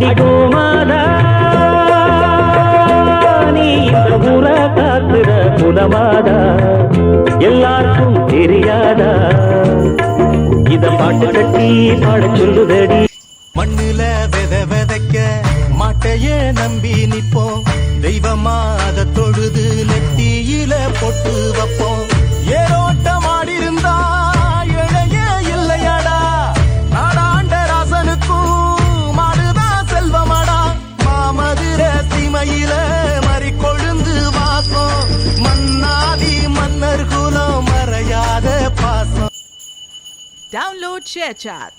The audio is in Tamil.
அடிகோமாதா நீ இந்த ஊர காத்துற புலமாதா எல்லாருக்கும் தெரியாதா இத பாட்டு கட்டி பாட சொல்லுதடி. மண்ணுல விதைக்க மாட்டையே நம்பி நிப்போம் தெய்வமா அத தொழுது நெத்தியில பொட்டு வைப்போம். ஏரோட்டம் ஆடிருந்தா இழைய இல்லையடா நாடாண்ட ராசனுக்கும் மாடுதான் செல்வமடா. மாமதுர சீமையில மறி கொழுந்து வாசம் மன்னாதி மன்னர் குலம் மறையாத பாசம். Download ShareChat.